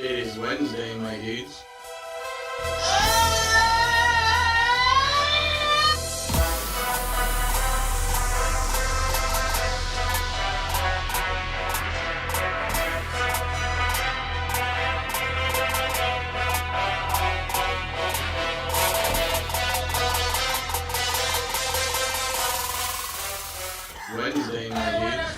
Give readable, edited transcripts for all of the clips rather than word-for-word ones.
It is Wednesday, my dudes. Wednesday, my dudes.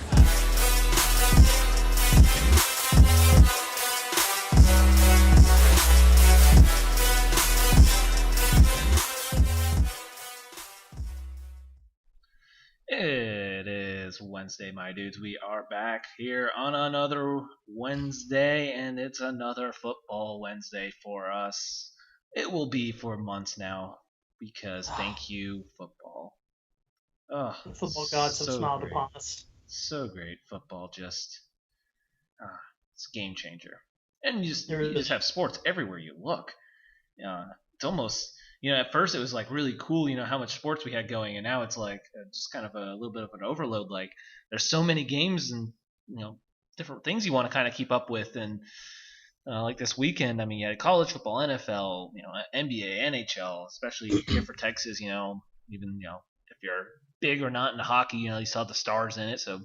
It is Wednesday, my dudes. We are back here on another Wednesday, and it's another football Wednesday for us. It will be for months now, because thank you, football. Oh, The football gods have smiled great. upon us. So great. Football just, it's a game changer. And you There is. just have sports everywhere you look. It's almost, at first it was like really cool, how much sports we had going, and now it's like just kind of a little bit of an overload. Like there's so many games and different things you want to kind of keep up with, and like this weekend, I mean, you had college football, NFL, NBA, NHL, especially here for Texas, even if you're big or not into hockey, you saw the Stars in it, so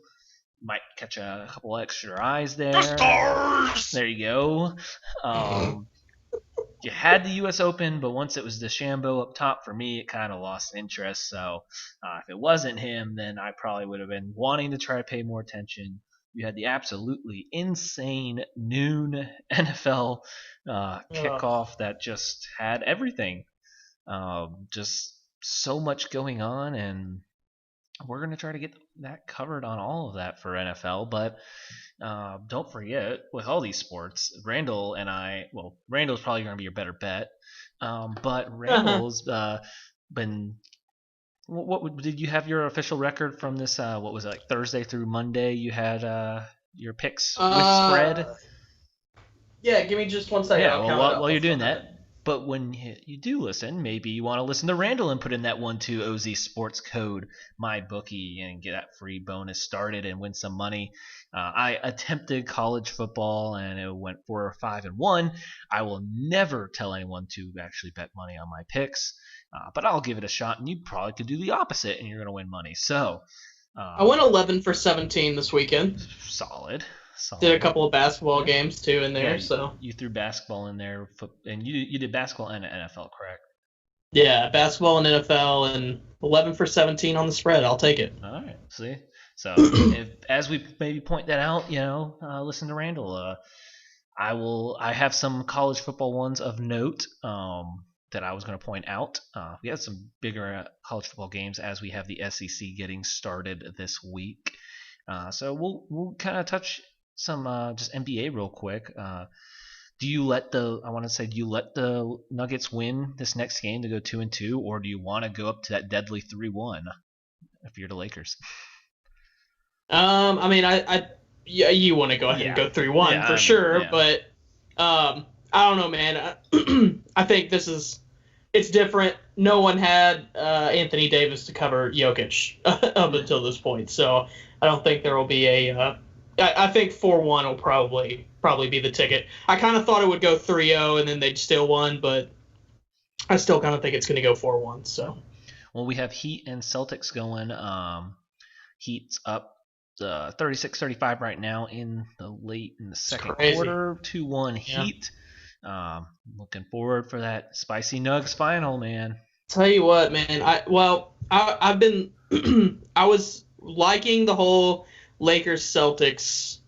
might catch a couple extra eyes there. The Stars! There you go. You had the U.S. Open, but once it was DeChambeau up top, for me, it kind of lost interest. So if it wasn't him, then I probably would have been wanting to try to pay more attention. You had the absolutely insane noon NFL kickoff that just had everything. Just so much going on, and we're going to try to get that covered on all of that for NFL. But don't forget, with all these sports, Randall and I, well, Randall's probably going to be your better bet. But Randall's been, did you have your official record from this, what was it, like Thursday through Monday? You had your picks with spread? Yeah, give me just 1 second. Yeah, well, while you're doing that, but when you do listen, maybe you want to listen to Randall and put in that 12OZ Sports code MyBookie and get that free bonus started and win some money. I attempted college football and it went 4-5-1. I will never tell anyone to actually bet money on my picks, but I'll give it a shot, and you probably could do the opposite and you're going to win money. So I went 11 for 17 this weekend. Solid. Did a couple of basketball games too in there. So you threw basketball in there, and you did basketball and NFL, correct? Yeah, basketball and NFL, and 11 for 17 on the spread. I'll take it. All right. See, so as we maybe point that out, listen to Randall. I have some college football ones of note that I was going to point out. We had some bigger college football games as we have the SEC getting started this week. So we'll kind of touch some just NBA real quick. Do you let the Nuggets win this next game to go 2-2, or do you want to go up to that deadly 3-1 if you're the Lakers? I mean, you want to go ahead and go 3-1 for sure, but I don't know, man. I think it's different. No one had Anthony Davis to cover Jokic up until this point, so I don't think there will be I think 4-1 will probably be the ticket. I kind of thought it would go 3-0 and then they'd still won, but I still kind of think it's going to go 4-1. So, well, we have Heat and Celtics going. Heat's up 36-35 right now in the second quarter. 2-1 Heat. Looking forward for that spicy Nugs final, man. Tell you what, man. I've been I was liking the whole Lakers-Celtics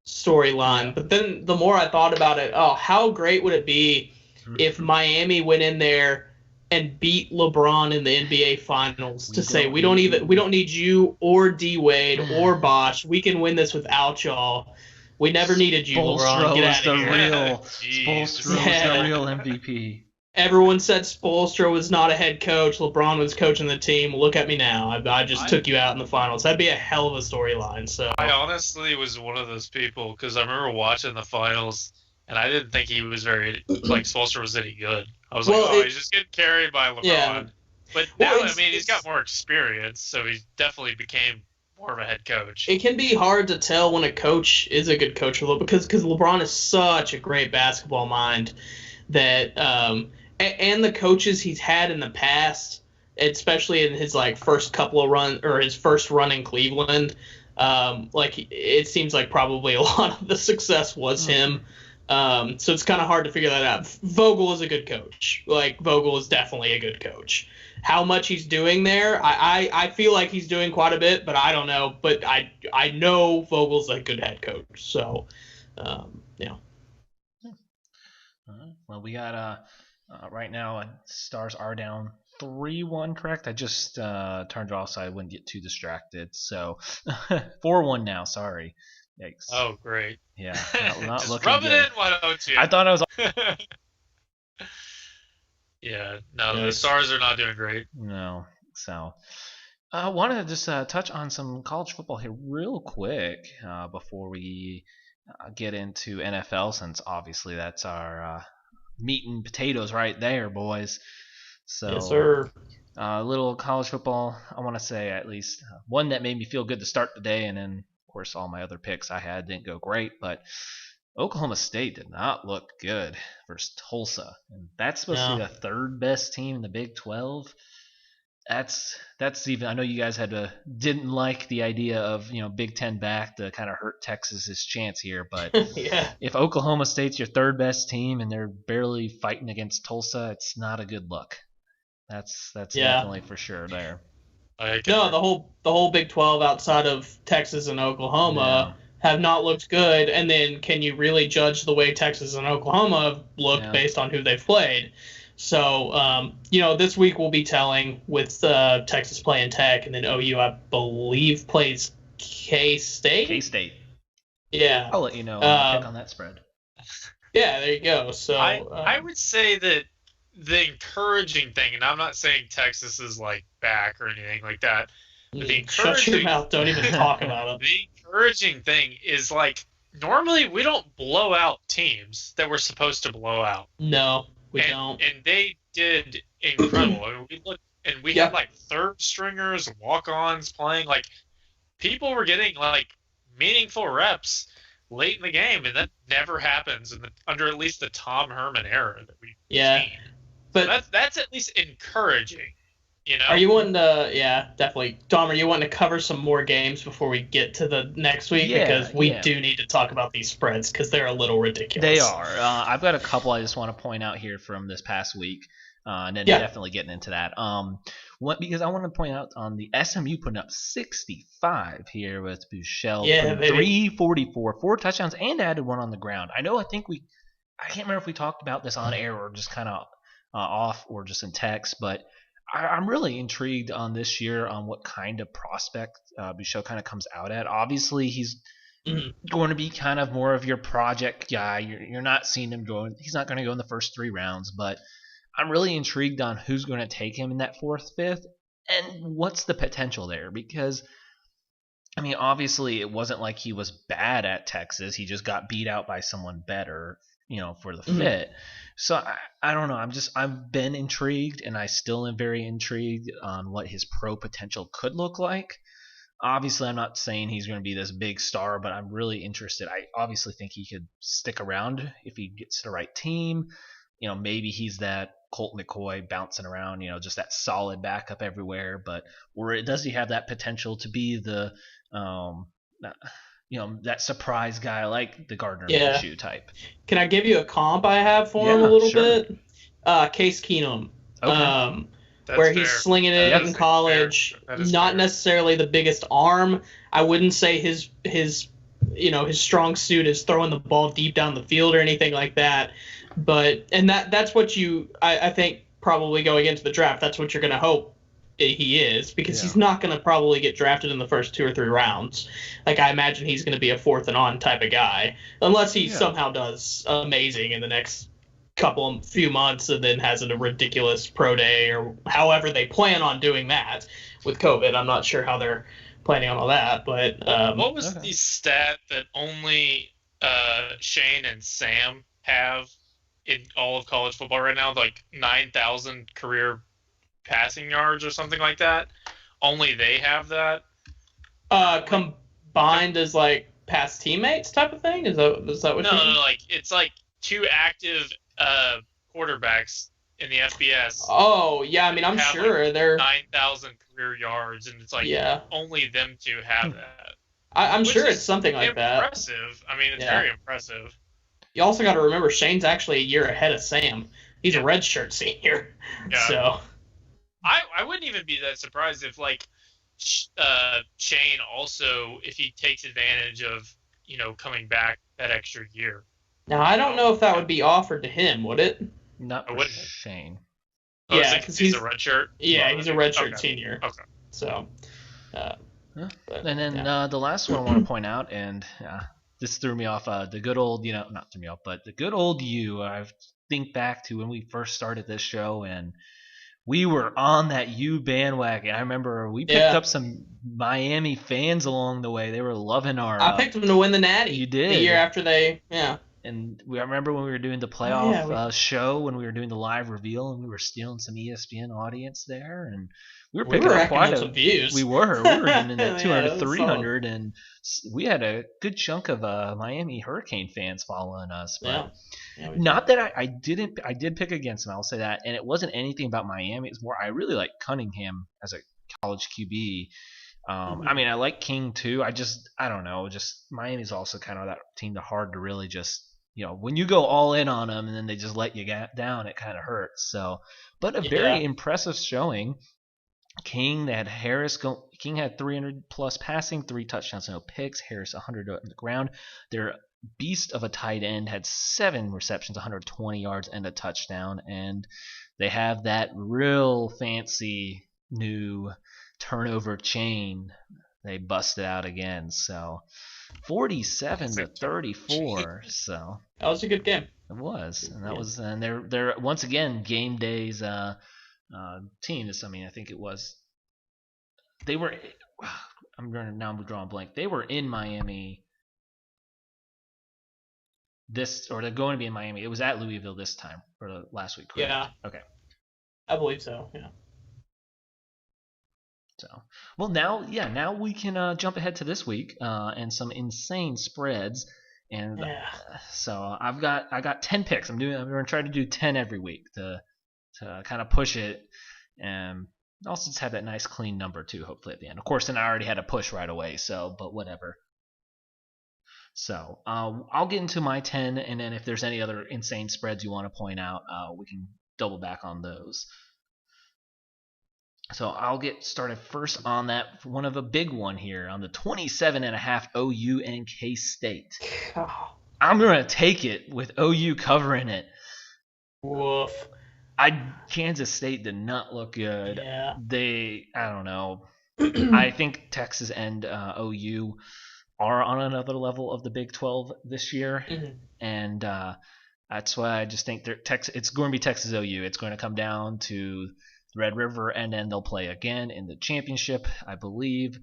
storyline, but then the more I thought about it, how great would it be if Miami went in there and beat LeBron in the NBA Finals to say we don't need you or D Wade or Bosh. We can win this without y'all. We never needed you, LeBron. Get out of here. Spoelstra is the real MVP. Everyone said Spoelstra was not a head coach. LeBron was coaching the team. Look at me now. I just took you out in the finals. That'd be a hell of a storyline. So I honestly was one of those people because I remember watching the finals, and I didn't think he was Spoelstra was any good. I was he's just getting carried by LeBron. Yeah. But now, he's got more experience, so he definitely became more of a head coach. It can be hard to tell when a coach is a good coach, because LeBron is such a great basketball mind that and the coaches he's had in the past, especially in his first couple of run or his first run in Cleveland, it seems like probably a lot of the success was him. So it's kind of hard to figure that out. Vogel is a good coach. Vogel is definitely a good coach. How much he's doing there, I feel like he's doing quite a bit, but I don't know. But I know Vogel's a good head coach. So, yeah. Well, we got right now Stars are down 3-1, correct? I just turned it off so I wouldn't get too distracted. So 4-1 now. Sorry. Yikes. Oh, great. Yeah, not Just looking rub it good. in, why don't you? I thought I was. Yeah, no, the Stars are not doing great. No, so I wanted to just touch on some college football here real quick before we get into NFL, since obviously that's our meat and potatoes right there, boys. So, yes, sir. Little college football. I want to say at least one that made me feel good to start the day, and then of course all my other picks I had didn't go great, but Oklahoma State did not look good versus Tulsa, and that's supposed to be the third best team in the Big 12. That's even. I know you guys didn't like the idea of Big 10 back to kind of hurt Texas's chance here, but yeah. If Oklahoma State's your third best team and they're barely fighting against Tulsa, it's not a good look. That's definitely for sure there. No, the whole Big 12 outside of Texas and Oklahoma have not looked good. And then can you really judge the way Texas and Oklahoma looked based on who they've played? So, this week will be telling with Texas playing Tech, and then OU, I believe, plays K-State. K-State. Yeah. I'll let you know. I'll pick on that spread. Yeah, there you go. So I would say that the encouraging thing, and I'm not saying Texas is back or anything like that, but shut your mouth. Don't even talk about it. The encouraging thing is normally we don't blow out teams that we're supposed to blow out. No, we don't. And they did incredible. We had third stringers, walk-ons playing. People were getting meaningful reps late in the game, and that never happens under at least the Tom Herman era that we've seen. But so that's at least encouraging, Are you wanting to? Yeah, definitely. Dom, are you wanting to cover some more games before we get to the next week? Because we do need to talk about these spreads because they're a little ridiculous. They are. I've got a couple I just want to point out here from this past week, and then definitely getting into that. Because I want to point out on the SMU putting up 65 here with Buechele, 344, 4 touchdowns, and added one on the ground. I can't remember if we talked about this on air or just kind of off or just in text, but I'm really intrigued on this year on what kind of prospect Buechele kind of comes out at. Obviously, he's going to be kind of more of your project guy. You're not seeing him going. He's not going to go in the first 3 rounds, but I'm really intrigued on who's going to take him in that 4th, 5th, and what's the potential there. Because, obviously it wasn't like he was bad at Texas. He just got beat out by someone better, for the fit. So I don't know. I've been intrigued, and I still am very intrigued on what his pro potential could look like. Obviously, I'm not saying he's going to be this big star, but I'm really interested. I obviously think he could stick around if he gets the right team. Maybe he's that Colt McCoy bouncing around, just that solid backup everywhere. Or does he have that potential to be the, that surprise guy like the Gardner Minshew type? Can I give you a comp I have for him a little bit? Case Keenum. Okay. Where he's slinging it in college. Not necessarily the biggest arm. I wouldn't say his strong suit is throwing the ball deep down the field or anything like that. But that's what I think probably going into the draft, that's what you're going to hope he is, because he's not going to probably get drafted in the first 2 or 3 rounds. I imagine he's going to be a 4th and on type of guy, unless he somehow does amazing in the next few months and then has a ridiculous pro day or however they plan on doing that with COVID. I'm not sure how they're planning on all that, but what was the stat that only Shane and Sam have in all of college football right now? 9,000 career passing yards or something like that. Only they have that. Combined as like past teammates type of thing? Is that what you mean? No, like it's like 2 active quarterbacks in the FBS. Oh, yeah, I mean, I'm have, sure like, they're 9,000 career yards, and it's like only them two have that. I'm Which sure is it's something like that. Impressive. I mean, it's Yeah. very impressive. You also got to remember Shane's actually a year ahead of Sam. He's a redshirt senior. Yeah. So I wouldn't even be that surprised if like Shane also, if he takes advantage of coming back that extra year. now I don't know if that would be offered to him, would it? Not for wouldn't. Shane. Oh, Yeah, because he's a redshirt. Yeah, he's a redshirt Okay. senior. Okay. So. And then the last one I want to point out, and this threw me off. The good old, not threw me off, but the good old you. I think back to when we first started this show, and we were on that U bandwagon. I remember we picked up some Miami fans along the way. They were loving our. I picked them to win the Natty. You did. The year after they, And I remember when we were doing the playoff show, when we were doing the live reveal, and we were stealing some ESPN audience there, and we were picking up quite some views. We were getting in that 200, Yeah, 300, and we had a good chunk of Miami Hurricane fans following us. But not that I did pick against them. I'll say that, and it wasn't anything about Miami. It's more I really like Cunningham as a college QB. I mean, I like King too. I don't know. Just Miami's also kind of that team that's hard to really just. When you go all in on them and then they just let you down, it kind of hurts. So, but a very impressive showing. King, they had Harris go. King had 300 plus passing, 3 touchdowns, no picks. Harris 100 on the ground. Their beast of a tight end had 7 receptions, 120 yards, and a touchdown. And they have that real fancy new turnover chain. They busted out again. So 47-34. So that was a good game. It was, and that was, and they're once again game days team. I mean, I think it was. They were. I'm drawing a blank. They were in Miami. They're going to be in Miami. It was at Louisville this time or last week. Correct? Yeah. Okay. I believe so. Yeah. So, well, now we can jump ahead to this week and some insane spreads. And so I got 10 picks. I'm going to try to do 10 every week to kind of push it, and also just have that nice clean number too. Hopefully at the end. Of course, then I already had a push right away. So, but whatever. So I'll get into my 10, and then if there's any other insane spreads you want to point out, we can double back on those. So I'll get started first on that one of a big one here on the 27.5 OU and K-State. I'm going to take it with OU covering it. Woof. Kansas State did not look good. Yeah. I don't know. I think Texas and OU are on another level of the Big 12 this year. Mm-hmm. And that's why I just think it's going to be Texas OU. It's going to come down to Red River, and then they'll play again in the championship, I believe.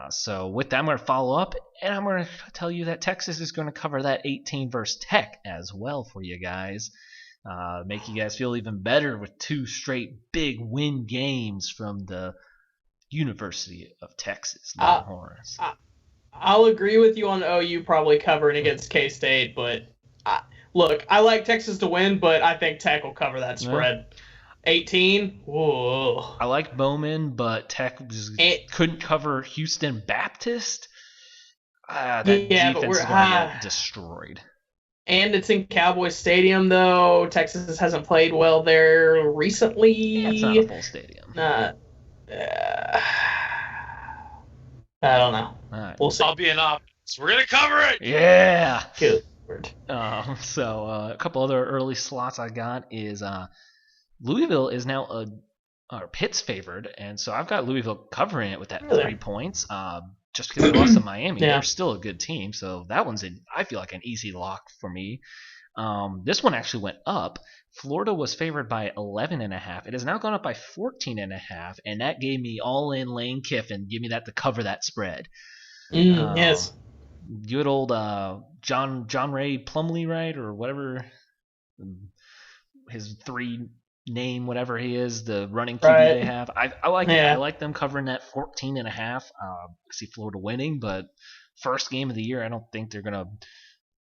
So with that, I'm going to follow up, and I'm going to tell you that Texas is going to cover that 18 versus Tech as well for you guys. Make you guys feel even better with 2 straight big win games from the University of Texas Longhorns. I'll agree with you on OU probably covering against K-State, but look, I like Texas to win, but I think Tech will cover that spread. 18. Whoa. I like Bowman, but Tech couldn't cover Houston Baptist. That defense is going to get destroyed. And it's in Cowboy Stadium, though. Texas hasn't played well there recently. Yeah, it's not a full stadium. I don't know. All right. We'll see. I'll be an optimist. We're going to cover it! Yeah! Good. So a couple other early slots I got is Louisville is now Pitt's favored, and so I've got Louisville covering it with that 3 points. Just because they lost to Miami, they're still a good team, so that one's I feel like an easy lock for me. This one actually went up. Florida was favored by 11.5. It has now gone up by 14.5, and that gave me all in Lane Kiffin. Give me that to cover that spread. Yes. Good old John Ray Plumlee, right, or whatever. His 3 name, whatever he is, the running QB Right. they have. I like it. Yeah. I like them covering that 14.5. I see Florida winning, but first game of the year, I don't think they're gonna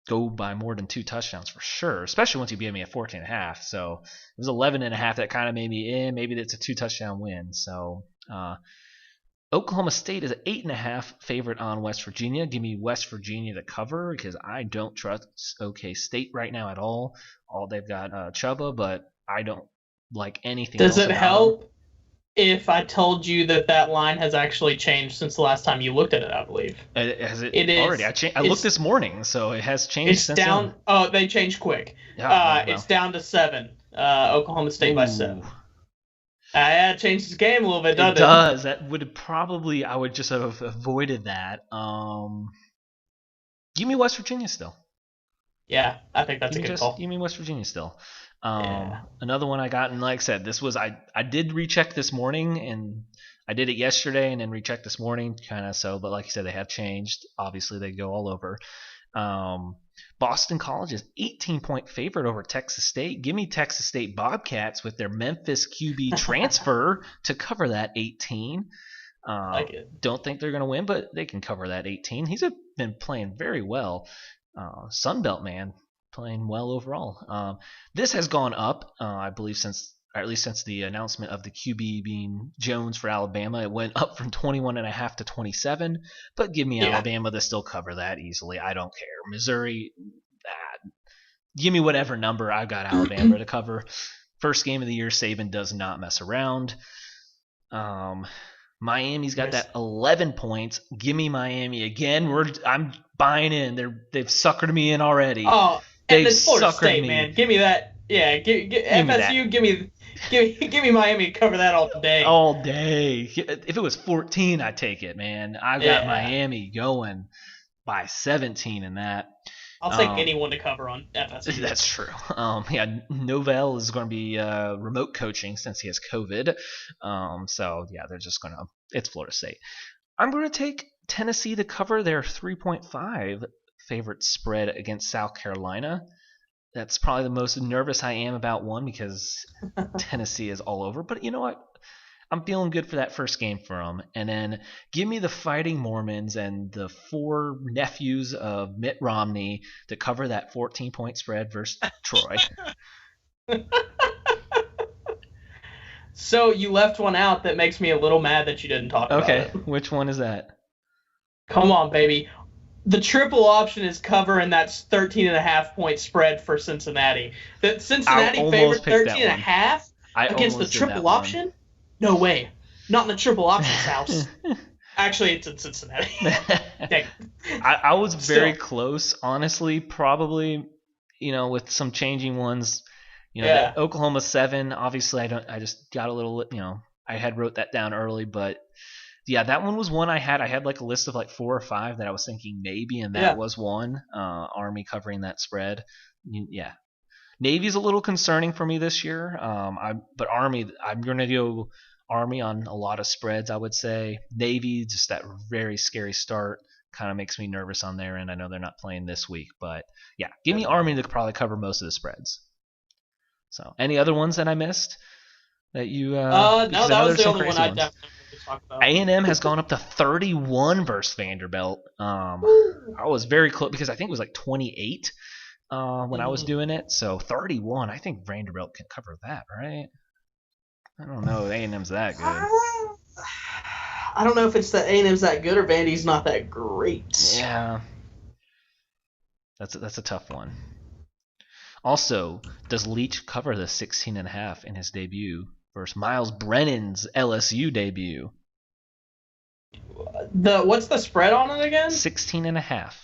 go by more than 2 touchdowns for sure. Especially once you gave me a 14.5. So it was 11.5 that kind of made me maybe that's a 2 touchdown win. So Oklahoma State is an 8.5 favorite on West Virginia. Give me West Virginia to cover because I don't trust OK State right now at all. They've got Chuba, but I don't like anything Does else it about help if I told you that line has actually changed since the last time you looked at it? I believe Has it it is already? I looked this morning, so it has changed It's since down. then. Oh, they changed quick. Yeah, well. It's down to 7. Oklahoma State by 7. Ooh. Yeah, it changed the game a little bit, doesn't It does. That would probably I would just have avoided that. Give me West Virginia still. Yeah, I think that's a good call. Give me West Virginia still. Yeah. Another one I got, and like I said, this was I did recheck this morning, and I did it yesterday, and then recheck this morning, kind of so. But like I said, they have changed. Obviously, they go all over. Boston College is 18-point favorite over Texas State. Give me Texas State Bobcats with their Memphis QB transfer to cover that 18. Like it. Don't think they're going to win, but they can cover that 18. He's been playing very well. Sunbelt man, playing well overall. This has gone up, I believe, since the announcement of the QB being Jones for Alabama. It went up from 21.5 to 27, but give me Alabama to still cover that easily. I don't care. Missouri, give me whatever number. I've got Alabama to cover. First game of the year, Saban does not mess around. Miami's got that 11 points. Give me Miami again. I'm buying in. They've suckered me in already. Oh, and They've then Florida suckered State, me. man. Give me that. Yeah, FSU. Give me Miami to cover that all day. All day. If it was 14, I'd take it, man. I've got Miami going by 17 in that. I'll take anyone to cover on FSU. That's true. Novell is going to be remote coaching since he has COVID. So yeah, they're just gonna. It's Florida State. I'm going to take Tennessee to cover their 3.5 favorite spread against South Carolina. That's probably the most nervous I am about one because Tennessee is all over. But you know what? I'm feeling good for that first game for them. And then give me the Fighting Mormons and the 4 nephews of Mitt Romney to cover that 14-point spread versus Troy. So you left one out that makes me a little mad that you didn't talk about it. Okay, which one is that? Come on, baby. The triple option is covering that 13.5-point spread for Cincinnati. That Cincinnati favored 13.5 against the triple option? No way. Not in the triple options house. Actually, it's in Cincinnati. I was very close, honestly. Probably, with some changing ones. Oklahoma 7. Obviously, I just got a little. I had wrote that down early, but yeah, that one was one I had. I had like a list of like 4 or 5 that I was thinking maybe, and that was one. Army covering that spread. Yeah. Navy's a little concerning for me this year. But Army, I'm going to go Army on a lot of spreads, I would say. Navy, just that very scary start, kind of makes me nervous on their end. I know they're not playing this week, but yeah, give me Army to probably cover most of the spreads. So, any other ones that I missed that you? No, that was the only one I definitely wanted to talk about. A&M has gone up to 31 versus Vanderbilt. I was very close because I think it was like 28. When I was doing it, so 31. I think Vanderbilt can cover that, right? I don't know. A&M's that good. I don't know if it's that A&M's that good or Vandy's not that great. Yeah, that's a tough one. Also, does Leach cover the 16.5 in his debut versus Miles Brennan's LSU debut? What's the spread on it again? 16.5.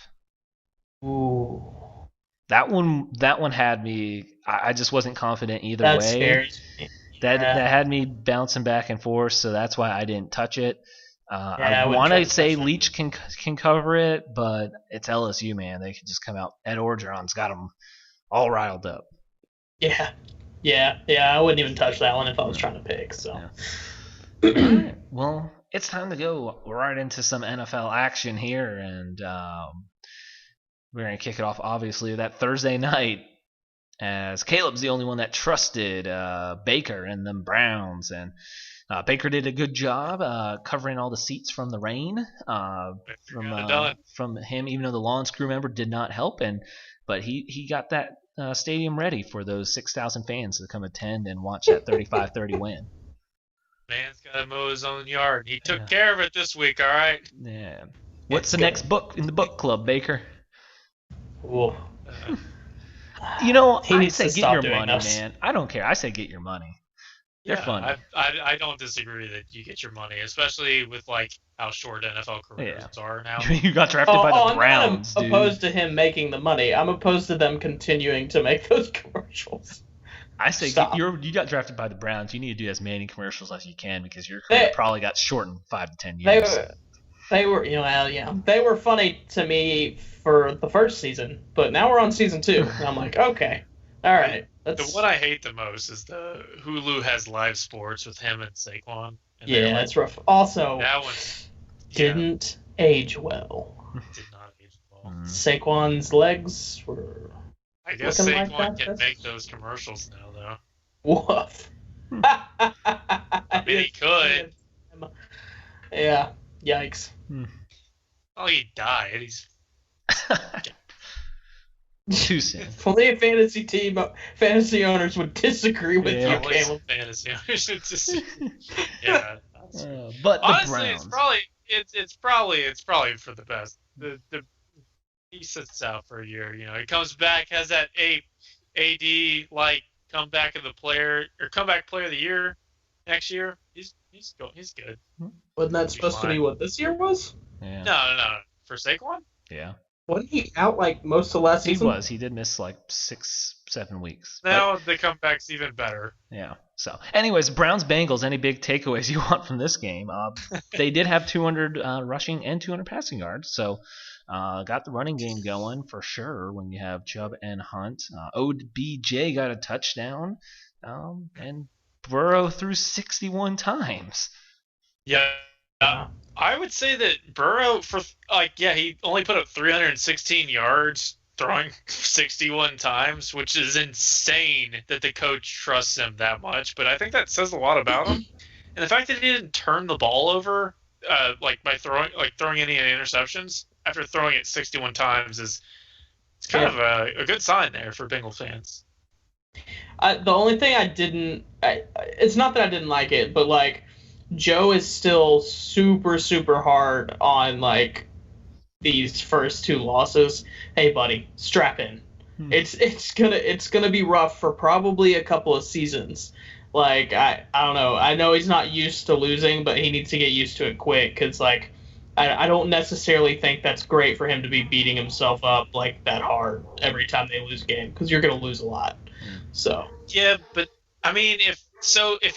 Ooh. That one had me. I just wasn't confident either way. Scary. That had me bouncing back and forth, so that's why I didn't touch it. I want to say Leach can cover it, but it's LSU, man. They can just come out. Ed Orgeron's got them all riled up. Yeah. I wouldn't even touch that one if I was trying to pick. So. Yeah. All right. Well, it's time to go right into some NFL action here, and we're going to kick it off, obviously, that Thursday night. as Caleb's the only one that trusted Baker and them Browns. And Baker did a good job covering all the seats from the rain from him, even though the lawn crew member did not help. But he got that stadium ready for those 6,000 fans to come attend and watch that 35-30 win. Man's got to mow his own yard. He took care of it this week, all right? Yeah. What's the next book in the book club, Baker? Whoa. I say get your money, man. I don't care. I say get your money. They're funny. I don't disagree that you get your money, especially with like how short NFL careers are now. You got drafted by the Browns, I'm opposed to him making the money. I'm opposed to them continuing to make those commercials. I say you got drafted by the Browns. You need to do as many commercials as you can because your career probably got shortened 5 to 10 years. They were, they were funny to me for the first season, but now we're on season 2, and I'm like, okay, all right. The one I hate the most is the Hulu has live sports with him and Saquon. And that's rough. Also, that one didn't age well. Did not age well. Saquon's legs were. I guess Saquon can make those commercials now, though. Woof. I mean, he could. Yeah. Yikes. Oh, he died. He's too soon. If only a fantasy owners would disagree with you, Caleb. Fantasy owners would disagree. Yeah. But honestly, the Browns. it's probably for the best. He sits out for a year. He comes back, has that AD like comeback player of the year next year. He's good. Wasn't that supposed to be what this year was? Yeah. No. For Saquon? Yeah. Wasn't he out like most of last season? He was. He did miss like 6-7 weeks. Now the comeback's even better. Yeah. So, anyways, Browns-Bengals, any big takeaways you want from this game? They did have 200 rushing and 200 passing yards, so got the running game going for sure when you have Chubb and Hunt. OBJ got a touchdown, and Burrow threw 61 times. Yeah. I would say that Burrow, he only put up 316 yards, throwing 61 times, which is insane that the coach trusts him that much. But I think that says a lot about him. And the fact that he didn't turn the ball over, by throwing any interceptions after throwing it 61 times it's kind of a good sign there for Bengal fans. The only thing it's not that I didn't like it, but like Joe is still super, super hard on like these first 2 losses. Hey, buddy, strap in. It's gonna be rough for probably a couple of seasons. Like I don't know. I know he's not used to losing, but he needs to get used to it quick because like I don't necessarily think that's great for him to be beating himself up like that hard every time they lose a game because you're gonna lose a lot. So yeah, but I mean if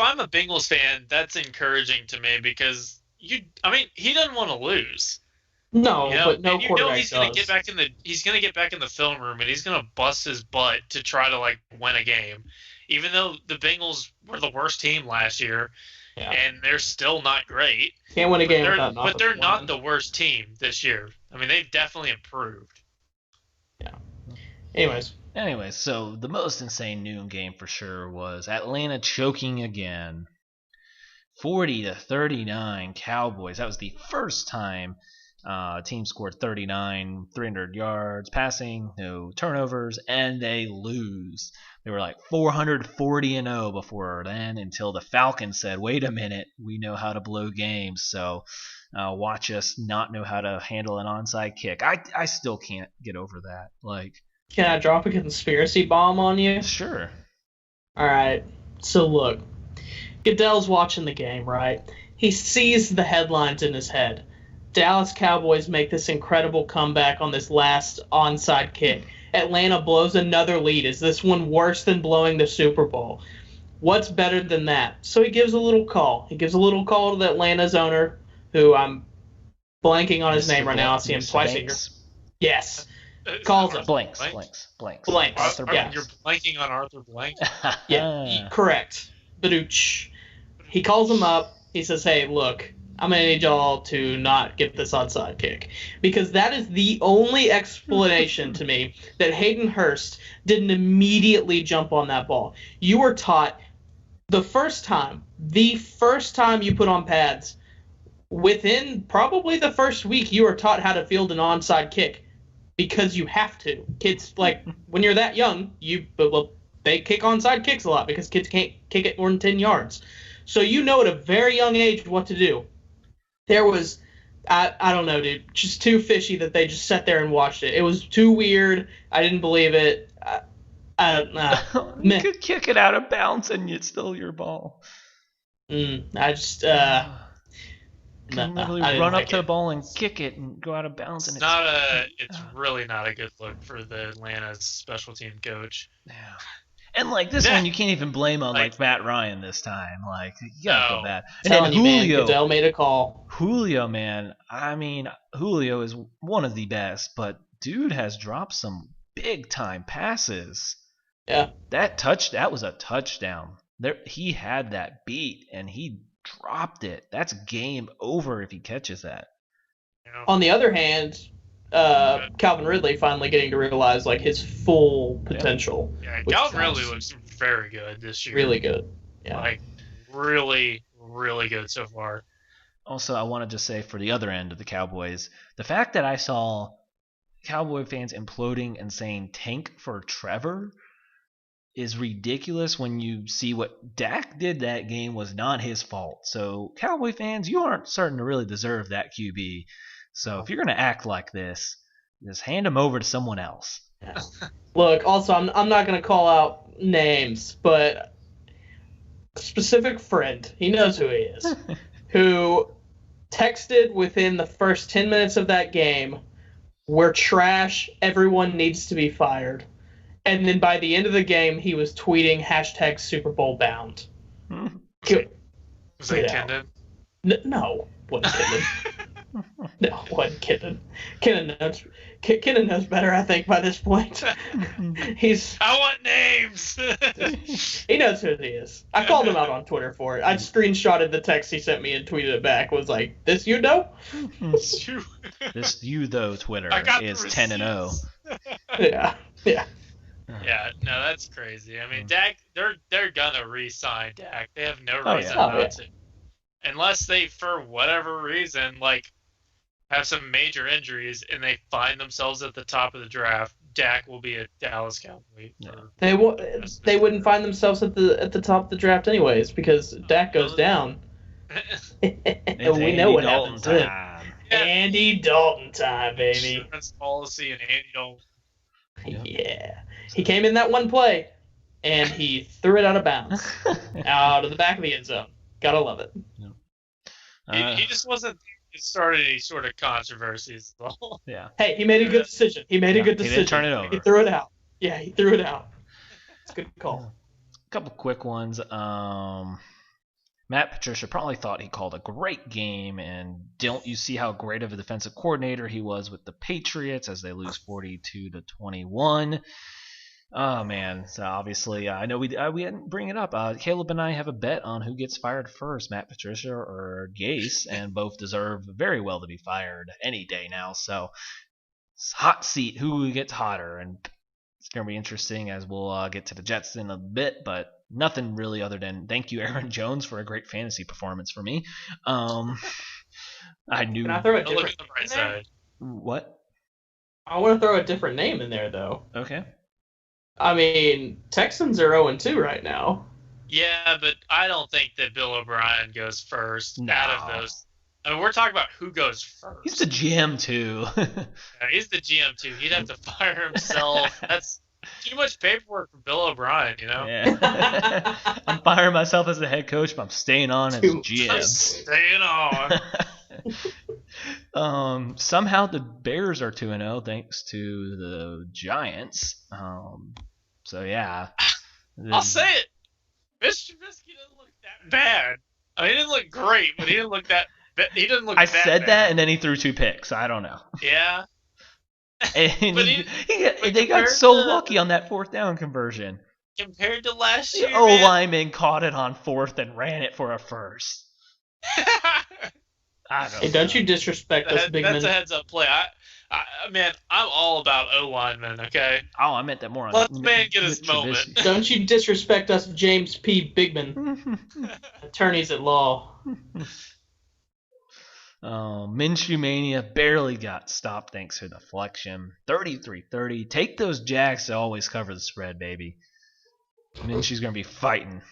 I'm a Bengals fan, that's encouraging to me because he doesn't want to lose. No, but no quarterback he's gonna get back in the film room and he's gonna bust his butt to try to like win a game, even though the Bengals were the worst team last year, and they're still not great. Can't win a game but they're not the worst team this year. I mean, they've definitely improved. Yeah. Anyways, so the most insane noon game for sure was Atlanta choking again. 40-39 Cowboys. That was the first time team scored 39, 300 yards passing, no turnovers, and they lose. They were like 440-0 before then until the Falcons said, wait a minute, we know how to blow games, so watch us not know how to handle an onside kick. I still can't get over that. Like, can I drop a conspiracy bomb on you? Sure. All right. So look, Goodell's watching the game, right? He sees the headlines in his head. Dallas Cowboys make this incredible comeback on this last onside kick. Atlanta blows another lead. Is this one worse than blowing the Super Bowl? What's better than that? So he gives a little call. He gives a little call to the Atlanta's owner, who I'm blanking on his name right now. I see him twice a year. Yes. Calls him. Blanks. Arthur, yeah. You're blanking on Arthur Blank? Yeah, correct. Badooch. He calls him up. He says, hey, look, I'm going to need y'all to not get this onside kick. Because that is the only explanation to me that Hayden Hurst didn't immediately jump on that ball. You were taught the first time you put on pads, within probably the first week, you were taught how to field an onside kick because you have to. Kids, like, when you're that young, they kick onside kicks a lot because kids can't kick it more than 10 yards. So you know at a very young age what to do. There was, I don't know, dude, just too fishy that they just sat there and watched it. It was too weird. I didn't believe it. You could kick it out of bounds and it's still your ball. I just, can literally run up to the ball and kick it and go out of bounds. And it's really not a good look for the Atlanta special team coach. Yeah. And like this one, you can't even blame on like Matt Ryan this time. Like you gotta feel bad. And then Julio, Goodell made a call. Julio, man. I mean, Julio is one of the best, but dude has dropped some big time passes. Yeah. That was a touchdown. He had that beat and he dropped it. That's game over if he catches that. On the other hand, Calvin Ridley finally getting to realize like his full potential. Yeah, Calvin Ridley looks very good this year. Really good. Yeah. Like really, really good so far. Also, I want to just say for the other end of the Cowboys, the fact that I saw Cowboy fans imploding and saying tank for Trevor is ridiculous when you see what Dak did that game was not his fault. So, Cowboy fans, you aren't starting to really deserve that QB. So, if you're going to act like this, just hand him over to someone else. Yeah. Look, also, I'm not going to call out names, but a specific friend, he knows who he is, who texted within the first 10 minutes of that game, "We're trash, everyone needs to be fired." And then by the end of the game, he was tweeting hashtag Super Bowl bound. Was that Kendon? No, wasn't Kendon. No, wasn't Kendon. Kendon knows better, I think, by this point. I want names! He knows who he is. I called him out on Twitter for it. I screenshotted the text he sent me and tweeted it back. Was like, "This you know?" This you though Twitter is 10-0. Yeah. Yeah, no, that's crazy. I mean, Dak, they're gonna re-sign Dak. They have no reason not to, unless they, for whatever reason, like have some major injuries and they find themselves at the top of the draft. Dak will be a Dallas Cowboy. They wouldn't find themselves at the top of the draft anyways because Dak goes down. And we know what happens then. Andy Dalton time, baby. Insurance policy and Andy Dalton. Yeah. He came in that one play, and he threw it out of bounds. Out of the back of the end zone. Gotta love it. He just wasn't started any sort of controversies, though. Yeah. Hey, he made a good decision. He didn't turn it over. He threw it out. Yeah, he threw it out. It's a good call. A couple quick ones. Matt Patricia probably thought he called a great game, and don't you see how great of a defensive coordinator he was with the Patriots as they lose 42-21? Oh man! So obviously, I know we didn't bring it up. Caleb and I have a bet on who gets fired first, Matt Patricia or Gase, and both deserve very well to be fired any day now. So it's hot seat. Who gets hotter? And it's gonna be interesting as we'll get to the Jets in a bit, but nothing really other than thank you, Aaron Jones, for a great fantasy performance for me. I knew. Can I throw a different Look at the right side. What? I want to throw a different name in there though. Okay. I mean, Texans are 0-2 right now. Yeah, but I don't think that Bill O'Brien goes first out of No. those. I mean, we're talking about who goes first. He's the GM too. Yeah, he's the GM too. He'd have to fire himself. That's too much paperwork for Bill O'Brien, you know? Yeah. I'm firing myself as the head coach, but I'm staying on as GM. Staying on. Somehow the Bears are 2-0 thanks to the Giants. So yeah. I'll say it. Mr. Trubisky doesn't look that bad. I mean, he didn't look great, but he didn't look that. He didn't look. I that said bad. that, and then he threw 2 picks. I don't know. Yeah. And But they got so lucky on that 4th down conversion. Compared to last year, The O-lineman caught it on 4th and ran it for a first. I don't Hey, don't know. you disrespect us, big That's a man. heads up play. Man, I'm all about O linemen. Okay, Oh, I meant that more on let the man get his Mitch moment. Trubisky. Don't you disrespect us, James P. Bigman, attorneys at law. Minshew Mania barely got stopped thanks to deflection. 33-30. Take those Jacks to always cover the spread, baby. Minshew's going to be fighting.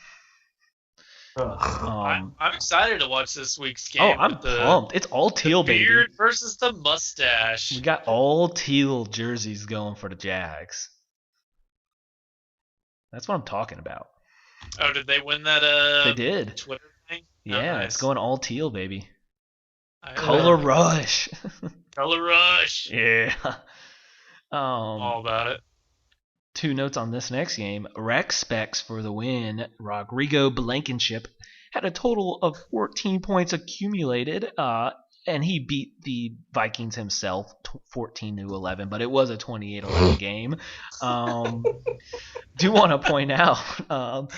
I'm excited to watch this week's Oh, game. I'm with the pumped. It's all teal, baby. beard versus the mustache. We got all teal jerseys going for the Jags. That's what I'm talking about. Oh, did they win that? They did. Twitter thing. Yeah, Oh, nice. it's going all teal, baby. I Color know. rush. Color rush. Yeah. All about it. 2 notes on this next game. Rex Specs for the win. Rodrigo Blankenship had a total of 14 points accumulated, and he beat the Vikings himself 14-11, but it was a 28-11 game. Do want to point out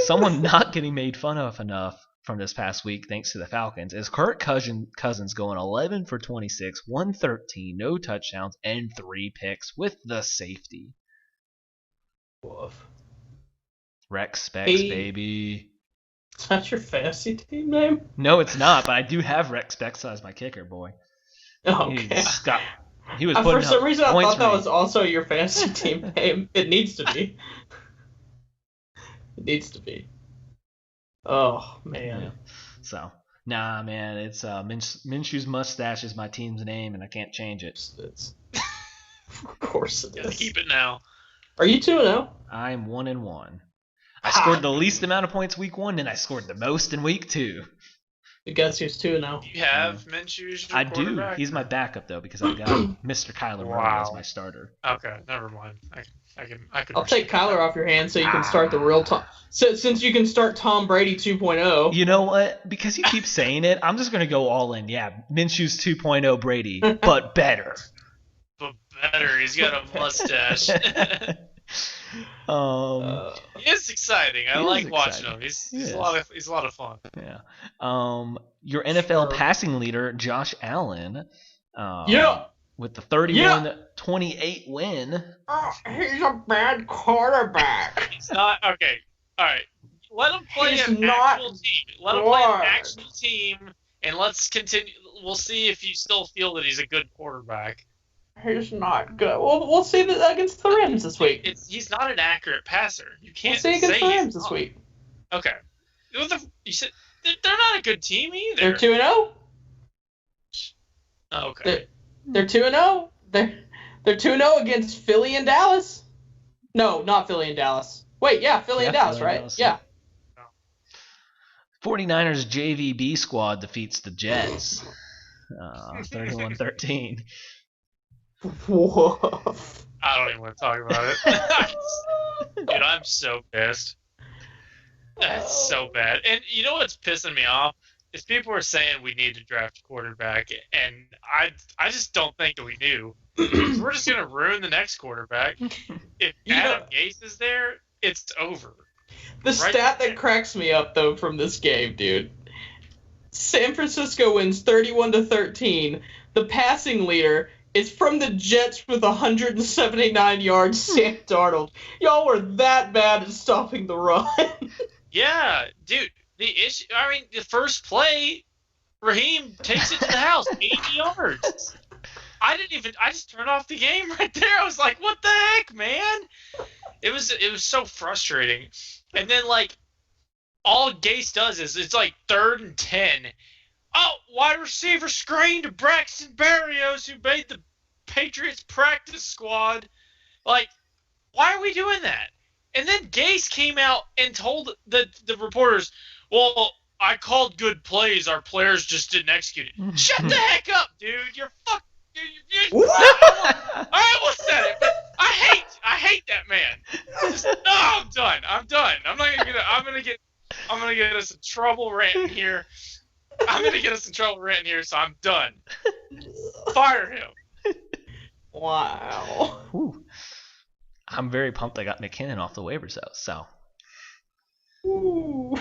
someone not getting made fun of enough from this past week, thanks to the Falcons, is Kirk Cousins going 11 for 26, 113, no touchdowns, and 3 picks with the safety. Woof. Rex Specs, Hey. baby. Is that your fantasy team name? No, it's not, but I do have Rex Specs as my kicker, boy. Okay. He was For putting some up reason, I points thought that for me. was also your fantasy team name. It needs to be. It needs to be. Oh, man. Yeah. So, nah, man, it's Minshew's mustache is my team's name, and I can't change it. Of course it Gotta is. keep it now. Are you 2-0? I'm 1-1. I scored the least amount of points week 1, and I scored the most in week 2. Guess who's 2-0? Do you have Minshew as your I do. quarterback? He's my backup though because I got Mr. Kyler Murray as Wow. my starter. Okay, never mind. I can. I'll take Kyler off your hands so you can start the real Tom. Since you can start Tom Brady 2.0. You know what? Because you keep saying it, I'm just gonna go all in. Yeah, Minshew's 2.0 Brady, but better. But better. He's got a mustache. It's exciting. I It is like watching exciting. him. He's It a lot of fun. Yeah. Your NFL passing leader, Josh Allen. Yeah. With the 31-28 win. Oh, he's a bad quarterback. He's not okay. All right. Let him play He's an not actual team. Let him play an good. actual team, and let's continue. We'll see if you still feel that he's a good quarterback. He's not good. We'll see that against the Rams this week. He's not an accurate passer. You We'll can't see say against the he's Rams this not. week. Okay. You said they're not a good team either. They're 2-0. Oh, okay. They're 2-0. They're 2-0 against Philly and Dallas. No, not Philly and Dallas. Wait, yeah, Philly and Dallas, Philly and right? Dallas, Yeah. 49ers JVB squad defeats the Jets. 31-13. Woof. I don't even want to talk about it. Dude, I'm so pissed. That's so bad. And you know what's pissing me off? Is people are saying we need to draft a quarterback, and I just don't think that we do. We're just gonna ruin the next quarterback. If Adam Gase is there, it's over. The stat that cracks me up though from this game, dude. San Francisco wins 31-13. The passing leader is from the Jets with 179 yards. Sam Darnold. Y'all were that bad at stopping the run. Yeah, dude. The issue. I mean, the first play, Raheem takes it to the house, 80 yards. I just turned off the game right there. I was like, what the heck, man? It was so frustrating. And then, like, all Gase does is it's like 3rd and 10. Oh, wide receiver screen to Braxton Berrios, who made the Patriots practice squad. Like, why are we doing that? And then Gase came out and told the reporters, well, I called good plays. Our players just didn't execute it. Shut the heck up, dude. You're fuck. All right, we'll set it. But I hate that man. I'm done. I'm not gonna get. I'm gonna get us in trouble ranting here. So I'm done. Fire him. Wow. Ooh. I'm very pumped I got McKinnon off the waivers though. So. Ooh.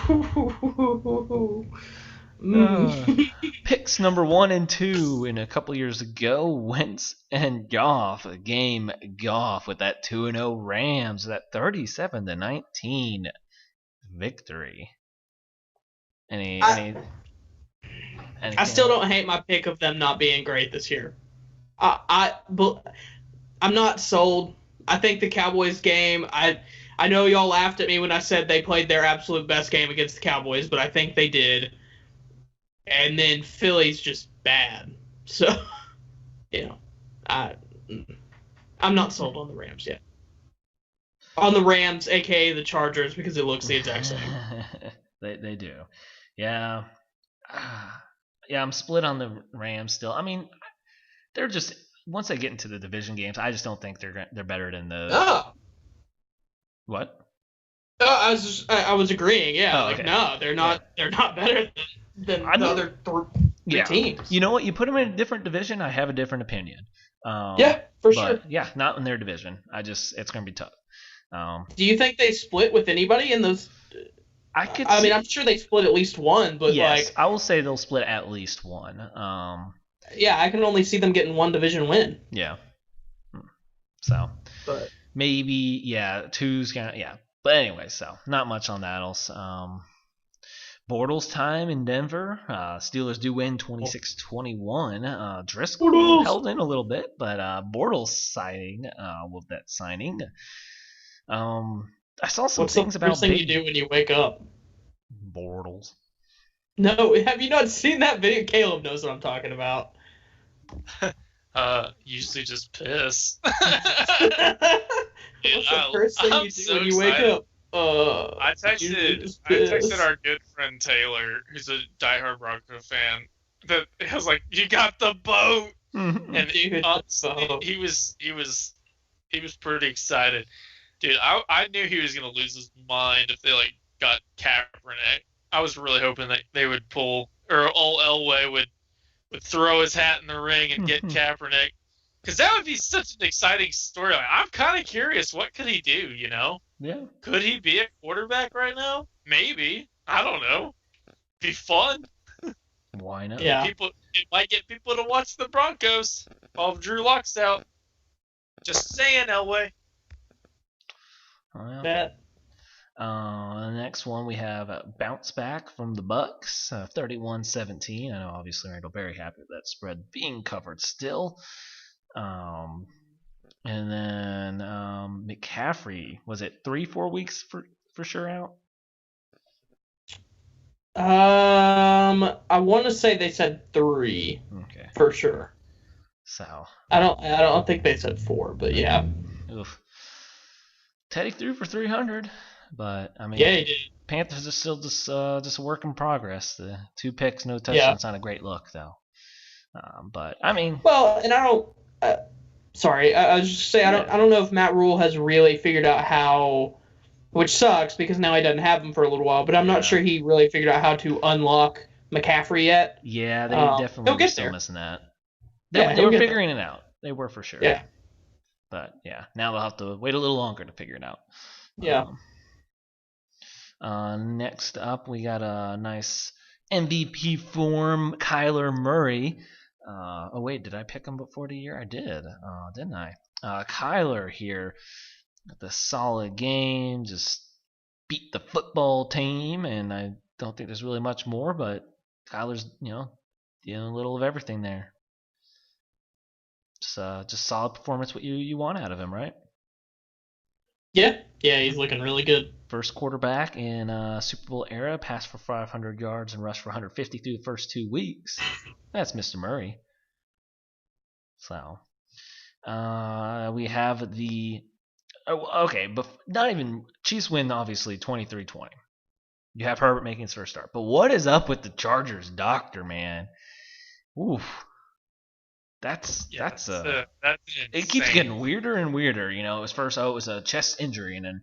Picks number 1 and 2 in a couple years ago, Wentz and Goff. A game Goff with that 2-0 Rams, that 37-19 victory. I still don't hate my pick of them not being great this year. But I'm not sold. I think the Cowboys game, I know y'all laughed at me when I said they played their absolute best game against the Cowboys, but I think they did. And then Philly's just bad. So, I'm not sold on the Rams yet. On the Rams, a.k.a. the Chargers, because it looks the exact same. They do. Yeah. Yeah, I'm split on the Rams still. I mean, they're just, once they get into the division games, I just don't think they're better than the... Oh. What? I was agreeing. Yeah, okay. No, they're not. Yeah. They're not better than the other three teams. You know what? You put them in a different division, I have a different opinion. For sure. Yeah, not in their division. It's going to be tough. Do you think they split with anybody in those? I mean, I'm sure they split at least one, but yes, I will say they'll split at least one. Yeah, I can only see them getting one division win. Yeah. So. But maybe two's kind of But anyway, so not much on that else. Bortles time in Denver. Steelers do win 26-21. Driscoll held in a little bit, but Bortles signing with that signing. I saw some things about. What's the first thing you do when you wake up? Bortles. No, have you not seen that video? Caleb knows what I'm talking about. Usually just piss. What's the first thing you do when you wake up? I texted our good friend Taylor, who's a diehard Bronco fan, that I was like, "You got the boat," and he was pretty excited, dude. I knew he was gonna lose his mind if they got Kaepernick. I was really hoping that they would pull, or old Elway would throw his hat in the ring and get Kaepernick, because that would be such an exciting storyline. I'm kind of curious, what could he do? Yeah. Could he be a quarterback right now? Maybe. I don't know. Be fun. Why not? Yeah. It might get people to watch the Broncos while Drew Lock's out. Just saying, Elway. Bet. The next one we have a bounce back from the Bucks, 31-17. I know obviously Randall very happy with that spread being covered still. And then McCaffrey, was it 3-4 weeks for sure out? I want to say they said 3. Okay. For sure. So. I don't think they said 4, but yeah. Oof. Teddy threw for 300. But I mean, yeah, he did. Panthers are still just a work in progress. The 2 picks, no touchdowns, not a great look though. But I mean, well, and I don't. Sorry, I was just saying I don't know if Matt Rule has really figured out how, which sucks because now he doesn't have him for a little while. But I'm not sure he really figured out how to unlock McCaffrey yet. Yeah, they definitely were still missing that. They were figuring it out. They were for sure. Yeah. But yeah, now they'll have to wait a little longer to figure it out. Yeah. Next up, we got a nice MVP form, Kyler Murray. Oh wait, did I pick him before the year? I did, didn't I? Kyler here, the solid game, just beat the football team, and I don't think there's really much more, but Kyler's doing a little of everything there. Just solid performance, what you want out of him, right? Yeah, he's looking really good. First quarterback in Super Bowl era, passed for 500 yards and rushed for 150 through the first 2 weeks. That's Mr. Murray. So, we have the... but not even... Chiefs win, obviously, 23-20. You have Herbert making his first start. But what is up with the Chargers doctor, man? Oof. That's it keeps getting weirder and weirder. It was first, it was a chest injury, and then